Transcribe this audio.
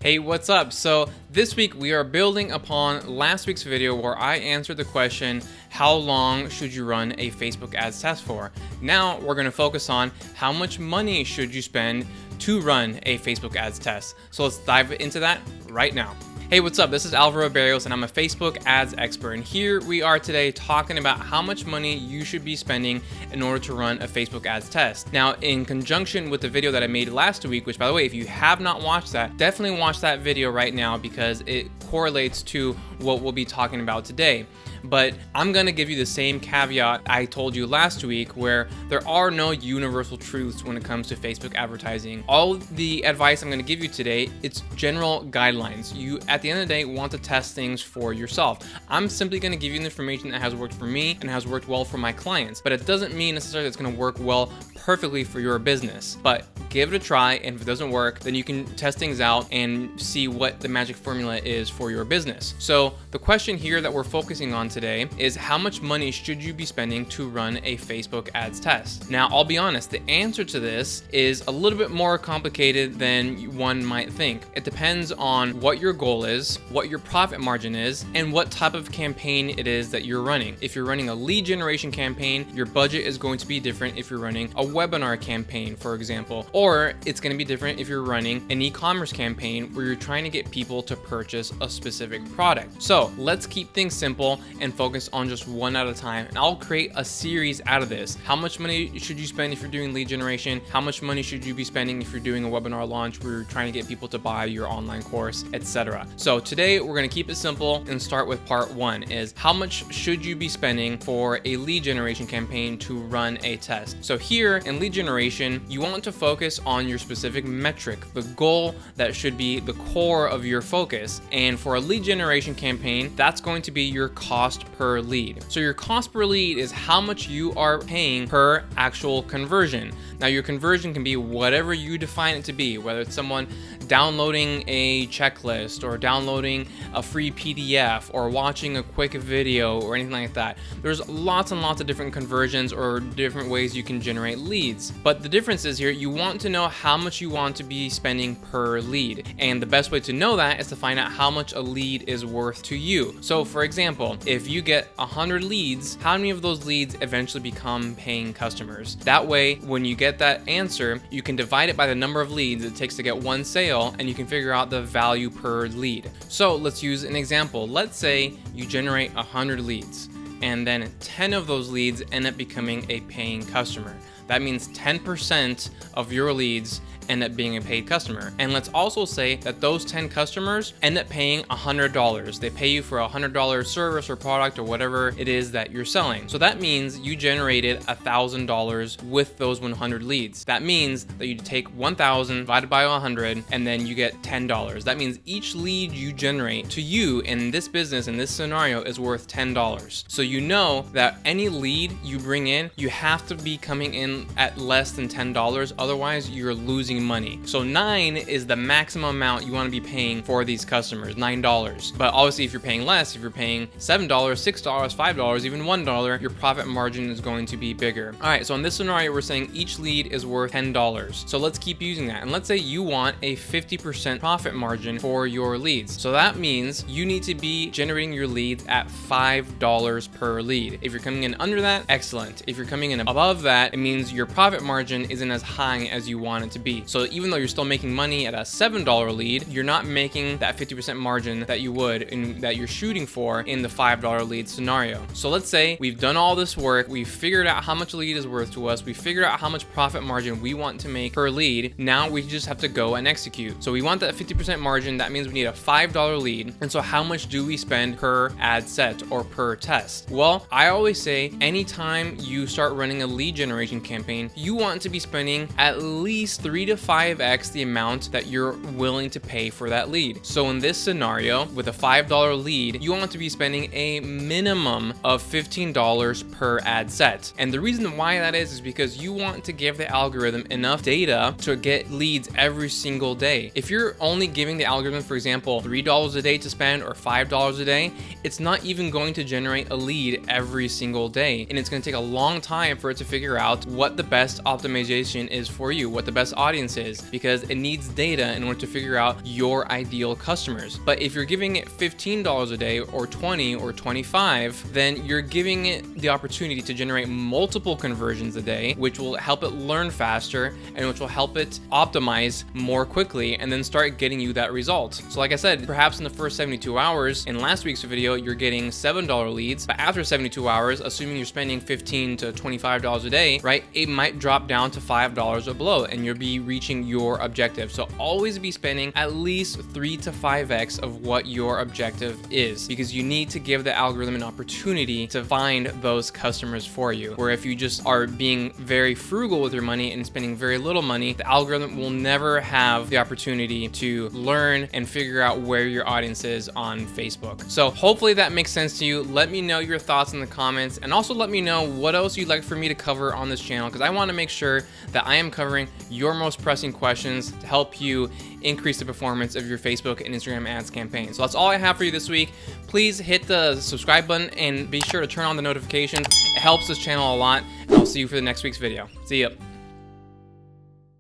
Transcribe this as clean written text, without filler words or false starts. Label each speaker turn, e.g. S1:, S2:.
S1: Hey, what's up? So this week we are building upon last week's video where I answered the question, how long should you run a Facebook ads test for? Now we're going to focus on how much money should you spend to run a Facebook ads test. So let's dive into that right now. Hey, what's up? This is Alvaro Barrios and I'm a Facebook ads expert, and here we are today talking about how much money you should be spending in order to run a Facebook ads test. Now, in conjunction with the video that I made last week, which by the way, if you have not watched that, definitely watch that video right now because it correlates to what we'll be talking about today. But I'm going to give you the same caveat I told you last week, where there are no universal truths when it comes to Facebook advertising. All the advice I'm going to give you today, it's general guidelines. You, at the end of the day, want to test things for yourself. I'm simply going to give you the information that has worked for me and has worked well for my clients, but it doesn't mean necessarily it's going to work well perfectly for your business. But give it a try, and if it doesn't work, then you can test things out and see what the magic formula is for your business. So the question here that we're focusing on today is, how much money should you be spending to run a Facebook ads test? Now, I'll be honest, the answer to this is a little bit more complicated than one might think. It depends on what your goal is, what your profit margin is, and what type of campaign it is that you're running. If you're running a lead generation campaign, your budget is going to be different if you're running a webinar campaign, for example, or it's going to be different if you're running an e-commerce campaign where you're trying to get people to purchase a specific product. So let's keep things simple and focus on just one at a time, and I'll create a series out of this. How much money should you spend if you're doing lead generation? How much money should you be spending if you're doing a webinar launch where you're trying to get people to buy your online course, etc. So today we're going to keep it simple and start with part one, is how much should you be spending for a lead generation campaign to run a test. So here in lead generation, you want to focus on your specific metric, the goal that should be the core of your focus. And for a lead generation campaign, that's going to be your cost per lead. So your cost per lead is how much you are paying per actual conversion. Now, your conversion can be whatever you define it to be, whether it's someone downloading a checklist or downloading a free PDF or watching a quick video or anything like that. There's lots and lots of different conversions or different ways you can generate leads. But the difference is here, you want to know how much you want to be spending per lead. And the best way to know that is to find out how much a lead is worth to you. So for example, if you get 100 leads, how many of those leads eventually become paying customers? That way, when you get that answer, you can divide it by the number of leads it takes to get one sale, and you can figure out the value per lead. So let's use an example. Let's say you generate 100 leads, and then 10 of those leads end up becoming a paying customer. That means 10% of your leads end up being a paid customer. And let's also say that those 10 customers end up paying $100. They pay you for a $100 service or product or whatever it is that you're selling. So that means you generated $1,000 with those 100 leads. That means that you take 1,000 divided by 100 and then you get $10. That means each lead you generate to you in this business, in this scenario, is worth $10. So you know that any lead you bring in, you have to be coming in at less than $10, otherwise you're losing money. So 9 is the maximum amount you want to be paying for these customers, $9. But obviously if you're paying less, if you're paying $7, $6, $5, even $1, your profit margin is going to be bigger. All right, so in this scenario, we're saying each lead is worth $10. So let's keep using that. And let's say you want a 50% profit margin for your leads. So that means you need to be generating your leads at $5 per lead. If you're coming in under that, excellent. If you're coming in above that, it means your profit margin isn't as high as you want it to be. So even though you're still making money at a $7 lead, you're not making that 50% margin that you would in that you're shooting for in the $5 lead scenario. So let's say we've done all this work, we've figured out how much a lead is worth to us, we figured out how much profit margin we want to make per lead. Now we just have to go and execute. So we want that 50% margin. That means we need a $5 lead. And so how much do we spend per ad set or per test? Well, I always say anytime you start running a lead generation campaign, you want to be spending at least 3 to 5x the amount that you're willing to pay for that lead. So in this scenario, with a $5 lead, you want to be spending a minimum of $15 per ad set. And the reason why that is because you want to give the algorithm enough data to get leads every single day. If you're only giving the algorithm, for example, $3 a day to spend or $5 a day, it's not even going to generate a lead every single day. And it's going to take a long time for it to figure out what what the best optimization is for you, what the best audience is, because it needs data in order to figure out your ideal customers. But if you're giving it $15 a day or 20 or 25, then you're giving it the opportunity to generate multiple conversions a day, which will help it learn faster and which will help it optimize more quickly and then start getting you that result. So like I said, perhaps in the first 72 hours in last week's video, you're getting $7 leads, but after 72 hours, assuming you're spending $15 to $25 a day, right, it might drop down to $5 or below and you'll be reaching your objective. So always be spending at least 3 to 5x of what your objective is, because you need to give the algorithm an opportunity to find those customers for you. Where if you just are being very frugal with your money and spending very little money, the algorithm will never have the opportunity to learn and figure out where your audience is on Facebook. So hopefully that makes sense to you. Let me know your thoughts in the comments, and also let me know what else you'd like for me to cover on this channel, because I want to make sure that I am covering your most pressing questions to help you increase the performance of your Facebook and Instagram ads campaign. So that's all I have for you this week. Please hit the subscribe button and be sure to turn on the notifications. It helps this channel a lot. And I'll see you for the next week's video. See ya.